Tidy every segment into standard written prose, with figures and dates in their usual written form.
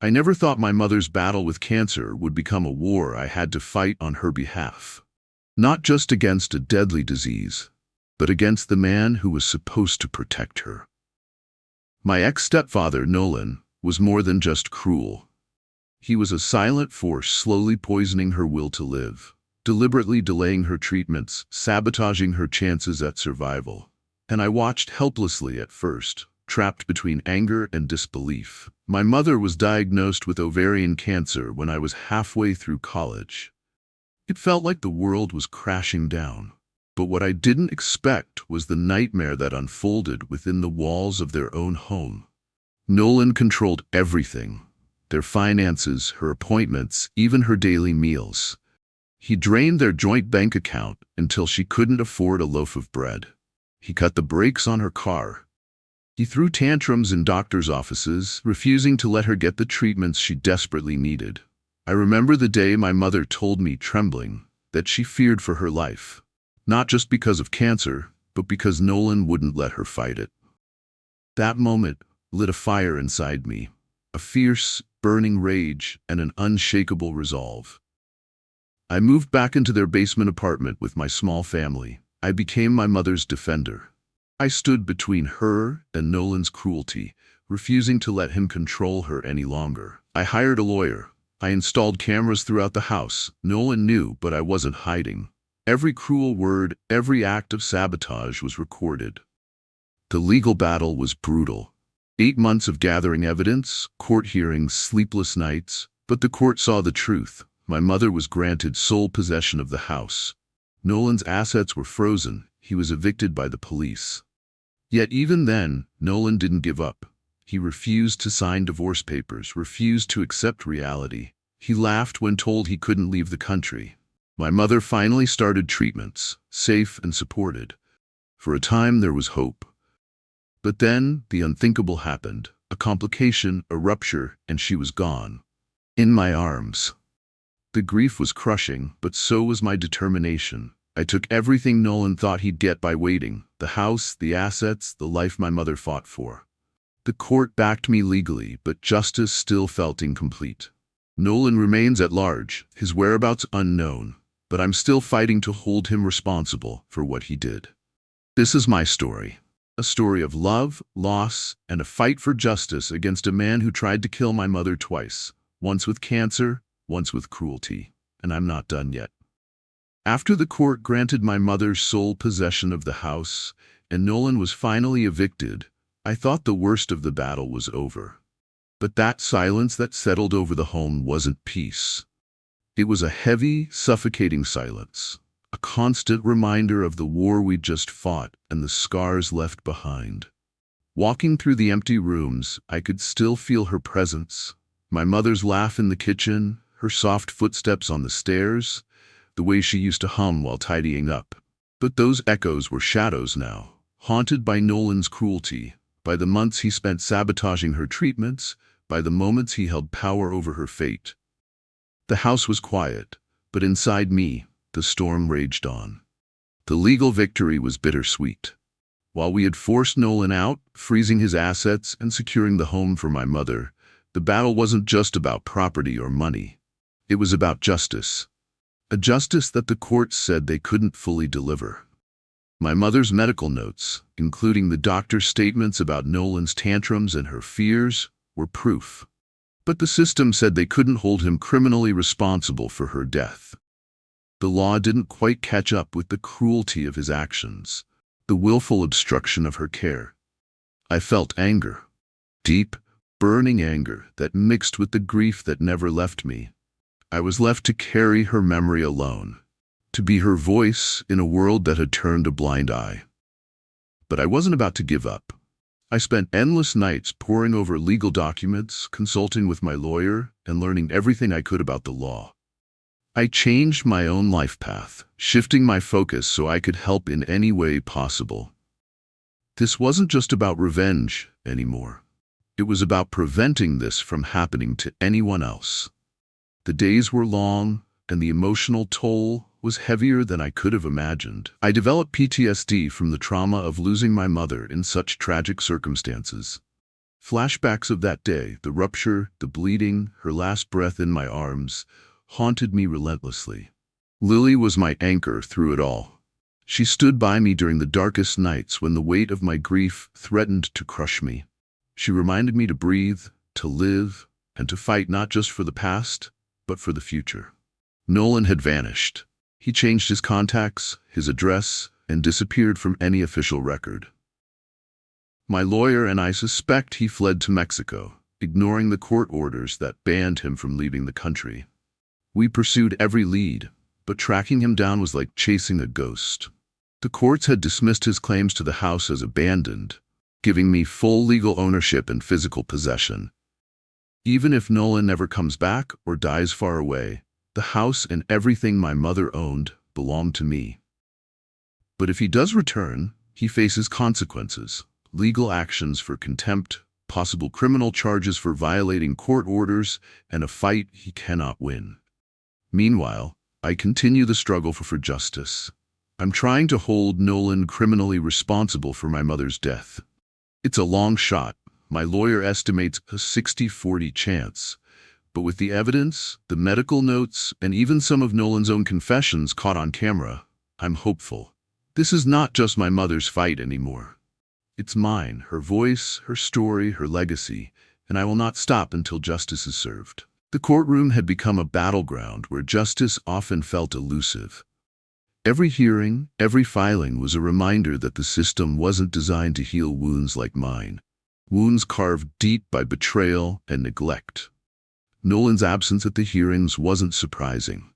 I never thought my mother's battle with cancer would become a war I had to fight on her behalf. Not just against a deadly disease, but against the man who was supposed to protect her. My ex-stepfather, Nolan, was more than just cruel. He was a silent force slowly poisoning her will to live, deliberately delaying her treatments, sabotaging her chances at survival. And I watched helplessly at first, trapped between anger and disbelief. My mother was diagnosed with ovarian cancer when I was halfway through college. It felt like the world was crashing down. But what I didn't expect was the nightmare that unfolded within the walls of their own home. Nolan controlled everything: their finances, her appointments, even her daily meals. He drained their joint bank account until she couldn't afford a loaf of bread. He cut the brakes on her car. He threw tantrums in doctors' offices, refusing to let her get the treatments she desperately needed. I remember the day my mother told me, trembling, that she feared for her life. Not just because of cancer, but because Nolan wouldn't let her fight it. That moment lit a fire inside me, a fierce, burning rage and an unshakable resolve. I moved back into their basement apartment with my small family. I became my mother's defender. I stood between her and Nolan's cruelty, refusing to let him control her any longer. I hired a lawyer. I installed cameras throughout the house. Nolan knew, but I wasn't hiding. Every cruel word, every act of sabotage was recorded. The legal battle was brutal. 8 months of gathering evidence, court hearings, sleepless nights, but the court saw the truth. My mother was granted sole possession of the house. Nolan's assets were frozen. He was evicted by the police. Yet even then, Nolan didn't give up. He refused to sign divorce papers, refused to accept reality. He laughed when told he couldn't leave the country. My mother finally started treatments, safe and supported. For a time there was hope. But then the unthinkable happened. A complication, a rupture, and she was gone. In my arms. The grief was crushing, but so was my determination. I took everything Nolan thought he'd get by waiting: the house, the assets, the life my mother fought for. The court backed me legally, but justice still felt incomplete. Nolan remains at large, his whereabouts unknown, but I'm still fighting to hold him responsible for what he did. This is my story. A story of love, loss, and a fight for justice against a man who tried to kill my mother twice, once with cancer, once with cruelty. And I'm not done yet. After the court granted my mother sole possession of the house, and Nolan was finally evicted, I thought the worst of the battle was over. But that silence that settled over the home wasn't peace. It was a heavy, suffocating silence, a constant reminder of the war we'd just fought and the scars left behind. Walking through the empty rooms, I could still feel her presence: my mother's laugh in the kitchen, her soft footsteps on the stairs, the way she used to hum while tidying up. But those echoes were shadows now, haunted by Nolan's cruelty, by the months he spent sabotaging her treatments, by the moments he held power over her fate. The house was quiet, but inside me, the storm raged on. The legal victory was bittersweet. While we had forced Nolan out, freezing his assets and securing the home for my mother, the battle wasn't just about property or money. It was about justice. A justice that the courts said they couldn't fully deliver. My mother's medical notes, including the doctor's statements about Nolan's tantrums and her fears, were proof. But the system said they couldn't hold him criminally responsible for her death. The law didn't quite catch up with the cruelty of his actions, the willful obstruction of her care. I felt anger. Deep, burning anger that mixed with the grief that never left me. I was left to carry her memory alone, to be her voice in a world that had turned a blind eye. But I wasn't about to give up. I spent endless nights poring over legal documents, consulting with my lawyer, and learning everything I could about the law. I changed my own life path, shifting my focus so I could help in any way possible. This wasn't just about revenge anymore. It was about preventing this from happening to anyone else. The days were long, and the emotional toll was heavier than I could have imagined. I developed PTSD from the trauma of losing my mother in such tragic circumstances. Flashbacks of that day, the rupture, the bleeding, her last breath in my arms, haunted me relentlessly. Lily was my anchor through it all. She stood by me during the darkest nights when the weight of my grief threatened to crush me. She reminded me to breathe, to live, and to fight not just for the past, but for the future. Nolan had vanished. He changed his contacts, his address, and disappeared from any official record. My lawyer and I suspect he fled to Mexico, ignoring the court orders that banned him from leaving the country. We pursued every lead, but tracking him down was like chasing a ghost. The courts had dismissed his claims to the house as abandoned, giving me full legal ownership and physical possession. Even if Nolan never comes back or dies far away, the house and everything my mother owned belonged to me. But if he does return, he faces consequences, legal actions for contempt, possible criminal charges for violating court orders, and a fight he cannot win. Meanwhile, I continue the struggle for justice. I'm trying to hold Nolan criminally responsible for my mother's death. It's a long shot. My lawyer estimates a 60-40 chance. But with the evidence, the medical notes, and even some of Nolan's own confessions caught on camera, I'm hopeful. This is not just my mother's fight anymore. It's mine, her voice, her story, her legacy, and I will not stop until justice is served. The courtroom had become a battleground where justice often felt elusive. Every hearing, every filing was a reminder that the system wasn't designed to heal wounds like mine. Wounds carved deep by betrayal and neglect. Nolan's absence at the hearings wasn't surprising.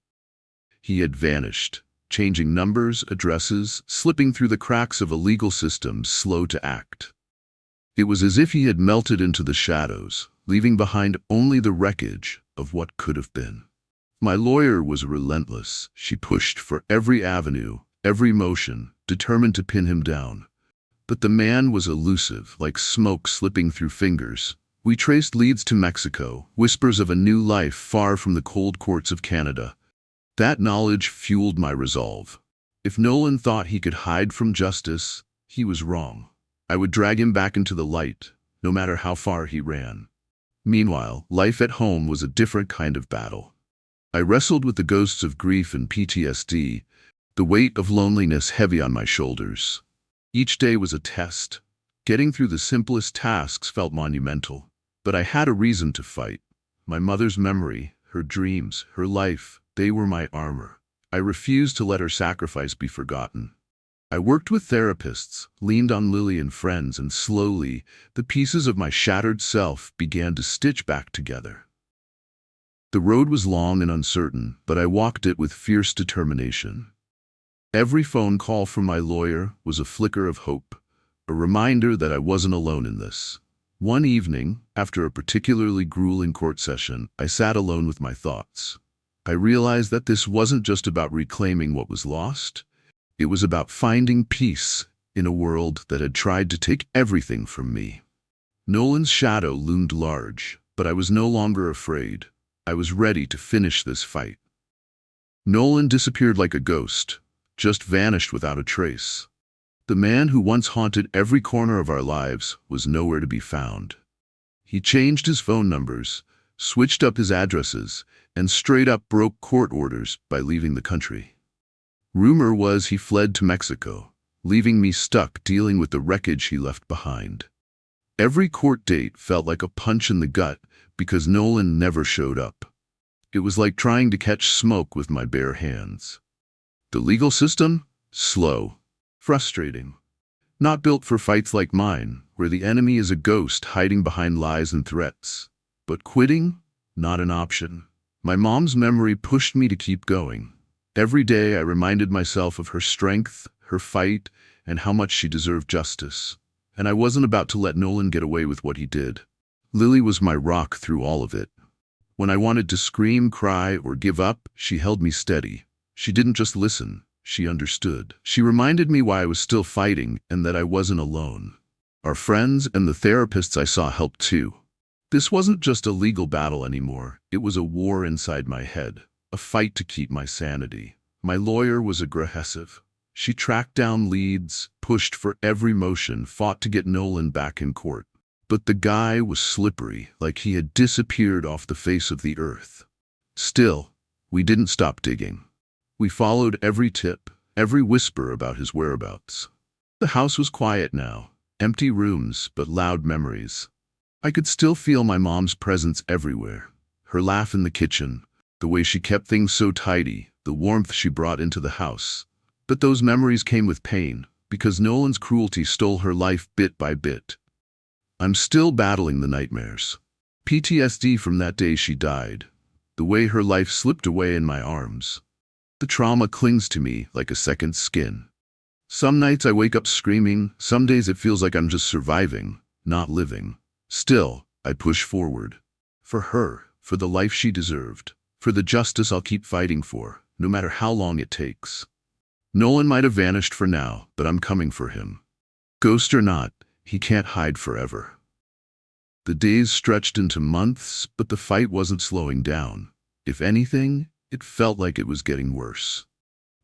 He had vanished, changing numbers, addresses, slipping through the cracks of a legal system slow to act. It was as if he had melted into the shadows, leaving behind only the wreckage of what could have been. My lawyer was relentless. She pushed for every avenue, every motion, determined to pin him down. But the man was elusive, like smoke slipping through fingers. We traced leads to Mexico, whispers of a new life far from the cold courts of Canada. That knowledge fueled my resolve. If Nolan thought he could hide from justice, he was wrong. I would drag him back into the light, no matter how far he ran. Meanwhile, life at home was a different kind of battle. I wrestled with the ghosts of grief and PTSD, the weight of loneliness heavy on my shoulders. Each day was a test. Getting through the simplest tasks felt monumental. But I had a reason to fight. My mother's memory, her dreams, her life, they were my armor. I refused to let her sacrifice be forgotten. I worked with therapists, leaned on Lily and friends, and slowly, the pieces of my shattered self began to stitch back together. The road was long and uncertain, but I walked it with fierce determination. Every phone call from my lawyer was a flicker of hope, a reminder that I wasn't alone in this. One evening, after a particularly grueling court session, I sat alone with my thoughts. I realized that this wasn't just about reclaiming what was lost. It was about finding peace in a world that had tried to take everything from me. Nolan's shadow loomed large, but I was no longer afraid. I was ready to finish this fight. Nolan disappeared like a ghost, just vanished without a trace. The man who once haunted every corner of our lives was nowhere to be found. He changed his phone numbers, switched up his addresses, and straight up broke court orders by leaving the country. Rumor was he fled to Mexico, leaving me stuck dealing with the wreckage he left behind. Every court date felt like a punch in the gut because Nolan never showed up. It was like trying to catch smoke with my bare hands. The legal system? Slow. Frustrating. Not built for fights like mine, where the enemy is a ghost hiding behind lies and threats. But quitting? Not an option. My mom's memory pushed me to keep going. Every day I reminded myself of her strength, her fight, and how much she deserved justice. And I wasn't about to let Nolan get away with what he did. Lily was my rock through all of it. When I wanted to scream, cry, or give up, she held me steady. She didn't just listen, she understood. She reminded me why I was still fighting and that I wasn't alone. Our friends and the therapists I saw helped too. This wasn't just a legal battle anymore. It was a war inside my head, a fight to keep my sanity. My lawyer was aggressive. She tracked down leads, pushed for every motion, fought to get Nolan back in court. But the guy was slippery, like he had disappeared off the face of the earth. Still, we didn't stop digging. We followed every tip, every whisper about his whereabouts. The house was quiet now, empty rooms, but loud memories. I could still feel my mom's presence everywhere. Her laugh in the kitchen, the way she kept things so tidy, the warmth she brought into the house. But those memories came with pain, because Nolan's cruelty stole her life bit by bit. I'm still battling the nightmares. PTSD from that day she died, the way her life slipped away in my arms. The trauma clings to me like a second skin. Some nights I wake up screaming, some days it feels like I'm just surviving, not living. Still, I push forward. For her, for the life she deserved, for the justice I'll keep fighting for, no matter how long it takes. Nolan might have vanished for now, but I'm coming for him. Ghost or not, he can't hide forever. The days stretched into months, but the fight wasn't slowing down. If anything, it felt like it was getting worse.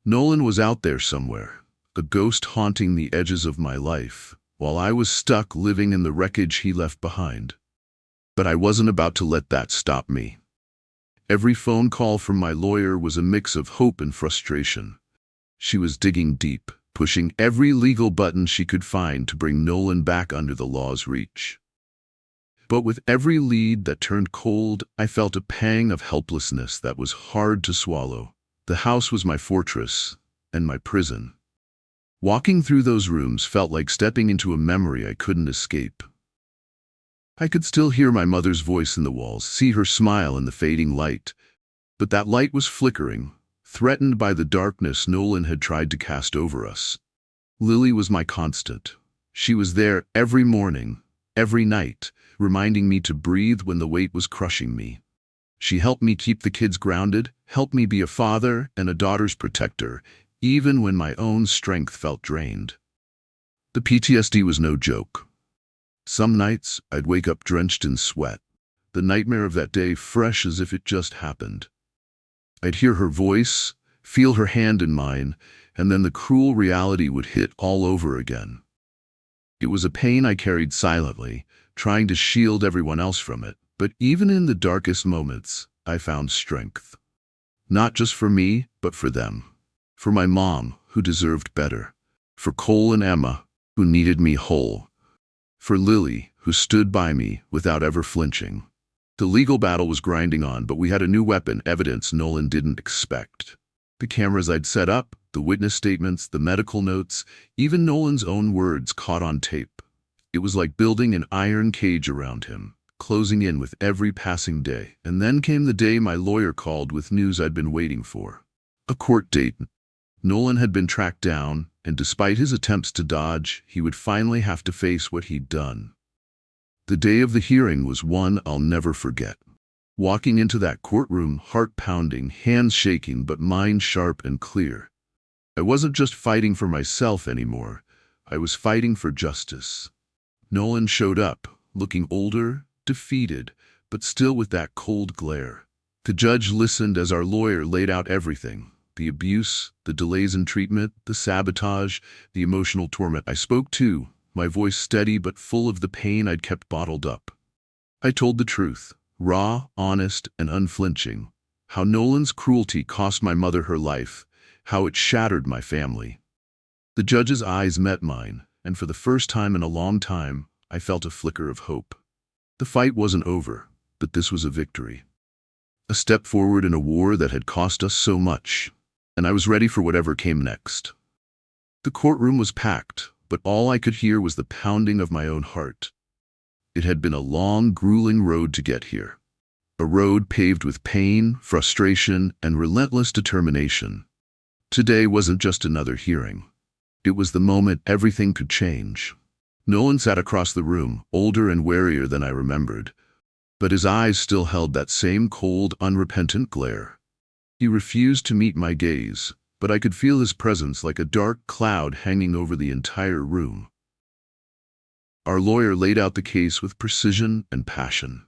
Nolan was out there somewhere, a ghost haunting the edges of my life, while I was stuck living in the wreckage he left behind. But I wasn't about to let that stop me. Every phone call from my lawyer was a mix of hope and frustration. She was digging deep, pushing every legal button she could find to bring Nolan back under the law's reach. But with every lead that turned cold, I felt a pang of helplessness that was hard to swallow. The house was my fortress and my prison. Walking through those rooms felt like stepping into a memory I couldn't escape. I could still hear my mother's voice in the walls, see her smile in the fading light. But that light was flickering, threatened by the darkness Nolan had tried to cast over us. Lily was my constant. She was there every morning, every night, reminding me to breathe when the weight was crushing me. She helped me keep the kids grounded, helped me be a father and a daughter's protector, even when my own strength felt drained. The PTSD was no joke. Some nights, I'd wake up drenched in sweat, the nightmare of that day fresh as if it just happened. I'd hear her voice, feel her hand in mine, and then the cruel reality would hit all over again. It was a pain I carried silently, trying to shield everyone else from it, but even in the darkest moments, I found strength. Not just for me, but for them. For my mom, who deserved better. For Cole and Emma, who needed me whole. For Lily, who stood by me without ever flinching. The legal battle was grinding on, but we had a new weapon, evidence Nolan didn't expect. The cameras I'd set up, the witness statements, the medical notes, even Nolan's own words caught on tape. It was like building an iron cage around him, closing in with every passing day. And then came the day my lawyer called with news I'd been waiting for. A court date. Nolan had been tracked down, and despite his attempts to dodge, he would finally have to face what he'd done. The day of the hearing was one I'll never forget. Walking into that courtroom, heart pounding, hands shaking, but mind sharp and clear. I wasn't just fighting for myself anymore. I was fighting for justice. Nolan showed up, looking older, defeated, but still with that cold glare. The judge listened as our lawyer laid out everything. The abuse, the delays in treatment, the sabotage, the emotional torment. I spoke too, my voice steady but full of the pain I'd kept bottled up. I told the truth, raw, honest, and unflinching. How Nolan's cruelty cost my mother her life, how it shattered my family. The judge's eyes met mine, and for the first time in a long time, I felt a flicker of hope. The fight wasn't over, but this was a victory. A step forward in a war that had cost us so much, and I was ready for whatever came next. The courtroom was packed, but all I could hear was the pounding of my own heart. It had been a long, grueling road to get here. A road paved with pain, frustration, and relentless determination. Today wasn't just another hearing. It was the moment everything could change. Nolan sat across the room, older and warier than I remembered, but his eyes still held that same cold, unrepentant glare. He refused to meet my gaze, but I could feel his presence like a dark cloud hanging over the entire room. Our lawyer laid out the case with precision and passion.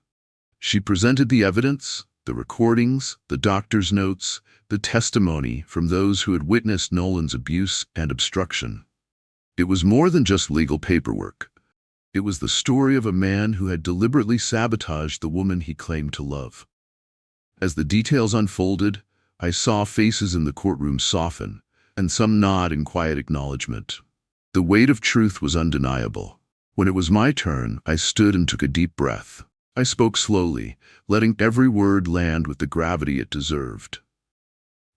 She presented the evidence, the recordings, the doctor's notes, the testimony from those who had witnessed Nolan's abuse and obstruction. It was more than just legal paperwork. It was the story of a man who had deliberately sabotaged the woman he claimed to love. As the details unfolded, I saw faces in the courtroom soften, and some nod in quiet acknowledgement. The weight of truth was undeniable. When it was my turn, I stood and took a deep breath. I spoke slowly, letting every word land with the gravity it deserved.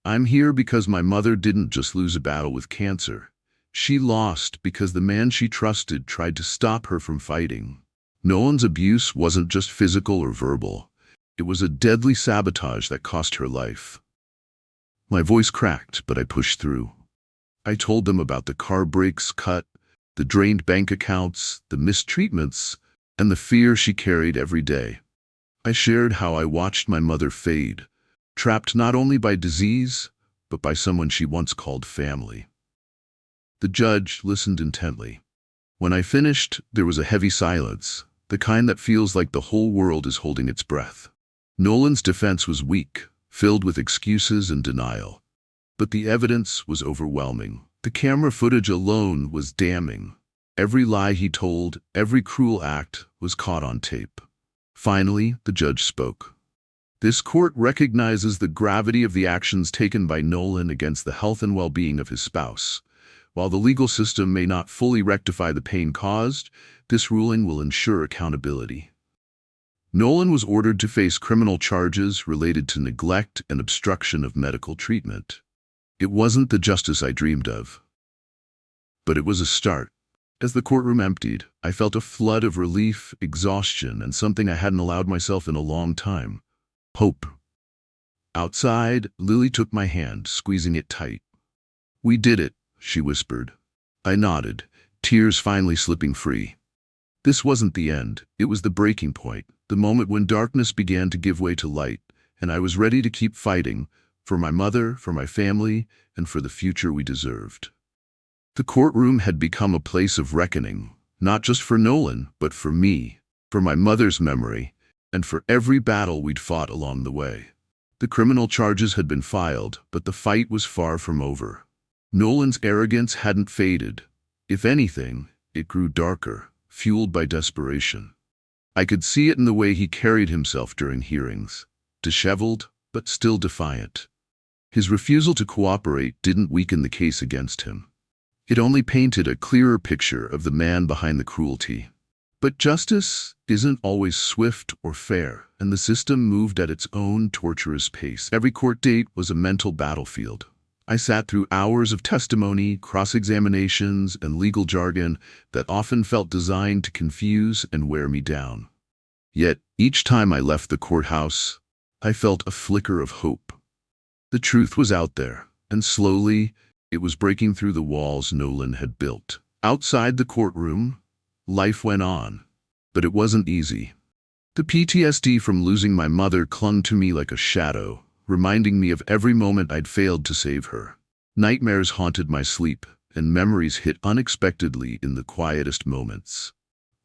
I'm here because my mother didn't just lose a battle with cancer. She lost because the man she trusted tried to stop her from fighting. Nolan's abuse wasn't just physical or verbal. It was a deadly sabotage that cost her life. My voice cracked, but I pushed through. I told them about the car brakes cut, the drained bank accounts, the mistreatments, and the fear she carried every day. I shared how I watched my mother fade, trapped not only by disease, but by someone she once called family. The judge listened intently. When I finished, there was a heavy silence, the kind that feels like the whole world is holding its breath. Nolan's defense was weak, filled with excuses and denial. But the evidence was overwhelming. The camera footage alone was damning. Every lie he told, every cruel act was caught on tape. Finally, the judge spoke. This court recognizes the gravity of the actions taken by Nolan against the health and well-being of his spouse. While the legal system may not fully rectify the pain caused, this ruling will ensure accountability. Nolan was ordered to face criminal charges related to neglect and obstruction of medical treatment. It wasn't the justice I dreamed of. But it was a start. As the courtroom emptied, I felt a flood of relief, exhaustion, and something I hadn't allowed myself in a long time: hope. Outside, Lily took my hand, squeezing it tight. "We did it," she whispered. I nodded, tears finally slipping free. This wasn't the end. It was the breaking point, the moment when darkness began to give way to light, and I was ready to keep fighting, for my mother, for my family, and for the future we deserved. The courtroom had become a place of reckoning, not just for Nolan, but for me, for my mother's memory, and for every battle we'd fought along the way. The criminal charges had been filed, but the fight was far from over. Nolan's arrogance hadn't faded. If anything, it grew darker, fueled by desperation. I could see it in the way he carried himself during hearings, disheveled, but still defiant. His refusal to cooperate didn't weaken the case against him. It only painted a clearer picture of the man behind the cruelty. But justice isn't always swift or fair, and the system moved at its own torturous pace. Every court date was a mental battlefield. I sat through hours of testimony, cross-examinations, and legal jargon that often felt designed to confuse and wear me down. Yet, each time I left the courthouse, I felt a flicker of hope. The truth was out there, and slowly, it was breaking through the walls Nolan had built. Outside the courtroom, life went on, but it wasn't easy. The PTSD from losing my mother clung to me like a shadow, reminding me of every moment I'd failed to save her. Nightmares haunted my sleep, and memories hit unexpectedly in the quietest moments.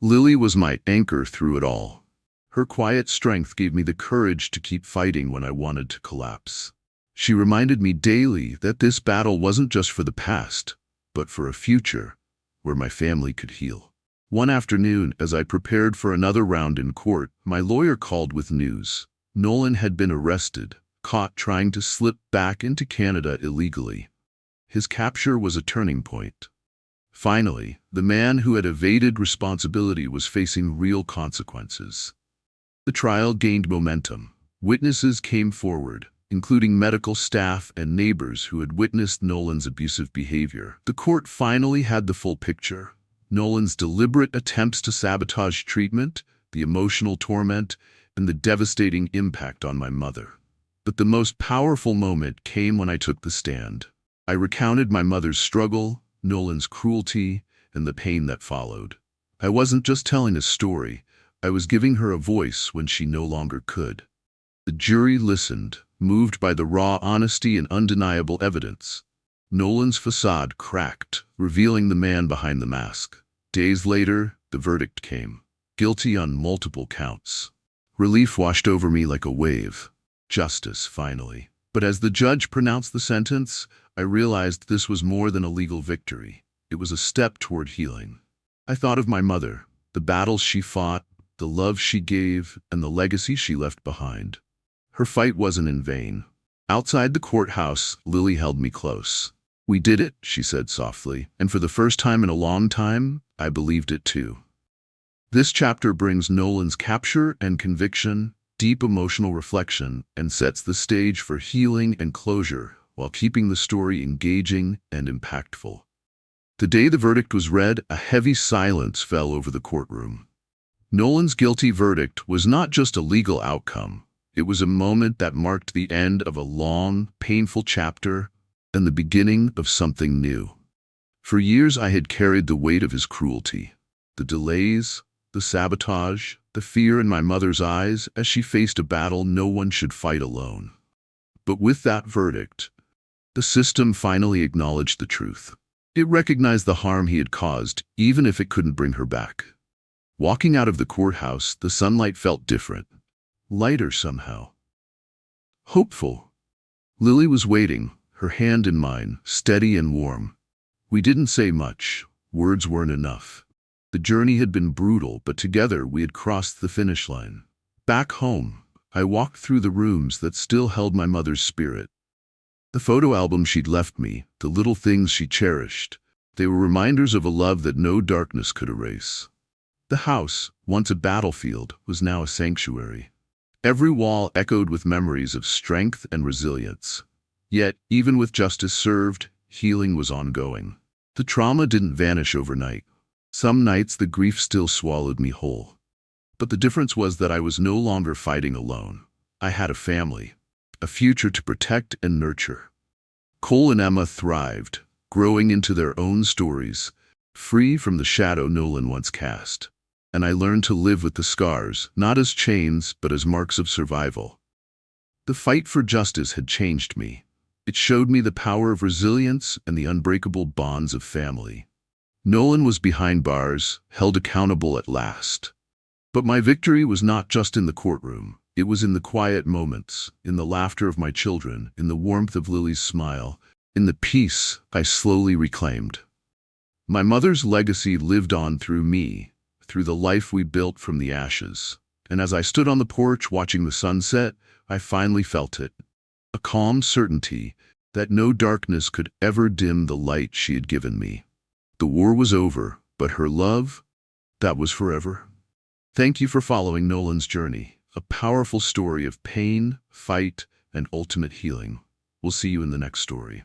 Lily was my anchor through it all. Her quiet strength gave me the courage to keep fighting when I wanted to collapse. She reminded me daily that this battle wasn't just for the past, but for a future where my family could heal. One afternoon, as I prepared for another round in court, my lawyer called with news. Nolan had been arrested, caught trying to slip back into Canada illegally. His capture was a turning point. Finally, the man who had evaded responsibility was facing real consequences. The trial gained momentum. Witnesses came forward, including medical staff and neighbors who had witnessed Nolan's abusive behavior. The court finally had the full picture: Nolan's deliberate attempts to sabotage treatment, the emotional torment, and the devastating impact on my mother. But the most powerful moment came when I took the stand. I recounted my mother's struggle, Nolan's cruelty, and the pain that followed. I wasn't just telling a story, I was giving her a voice when she no longer could. The jury listened, moved by the raw honesty and undeniable evidence. Nolan's facade cracked, revealing the man behind the mask. Days later, the verdict came: guilty on multiple counts. Relief washed over me like a wave. Justice, finally. But as the judge pronounced the sentence, I realized this was more than a legal victory. It was a step toward healing. I thought of my mother, the battles she fought, the love she gave, and the legacy she left behind. Her fight wasn't in vain. Outside the courthouse, Lily held me close. "We did it," she said softly, and for the first time in a long time, I believed it too. This chapter brings Nolan's capture and conviction, deep emotional reflection, and sets the stage for healing and closure while keeping the story engaging and impactful. The day the verdict was read, a heavy silence fell over the courtroom. Nolan's guilty verdict was not just a legal outcome. It was a moment that marked the end of a long, painful chapter and the beginning of something new. For years I had carried the weight of his cruelty, the delays, the sabotage, the fear in my mother's eyes as she faced a battle no one should fight alone. But with that verdict, the system finally acknowledged the truth. It recognized the harm he had caused, even if it couldn't bring her back. Walking out of the courthouse, the sunlight felt different, lighter somehow. Hopeful. Lily was waiting, her hand in mine, steady and warm. We didn't say much. Words weren't enough. The journey had been brutal, but together we had crossed the finish line. Back home, I walked through the rooms that still held my mother's spirit. The photo album she'd left me, the little things she cherished, they were reminders of a love that no darkness could erase. The house, once a battlefield, was now a sanctuary. Every wall echoed with memories of strength and resilience. Yet, even with justice served, healing was ongoing. The trauma didn't vanish overnight. Some nights the grief still swallowed me whole. But the difference was that I was no longer fighting alone. I had a family, a future to protect and nurture. Cole and Emma thrived, growing into their own stories, free from the shadow Nolan once cast. And I learned to live with the scars, not as chains, but as marks of survival. The fight for justice had changed me. It showed me the power of resilience and the unbreakable bonds of family. Nolan was behind bars, held accountable at last. But my victory was not just in the courtroom. It was in the quiet moments, in the laughter of my children, in the warmth of Lily's smile, in the peace I slowly reclaimed. My mother's legacy lived on through me, through the life we built from the ashes. And as I stood on the porch watching the sunset, I finally felt it. A calm certainty that no darkness could ever dim the light she had given me. The war was over, but her love, that was forever. Thank you for following Nolan's journey, a powerful story of pain, fight, and ultimate healing. We'll see you in the next story.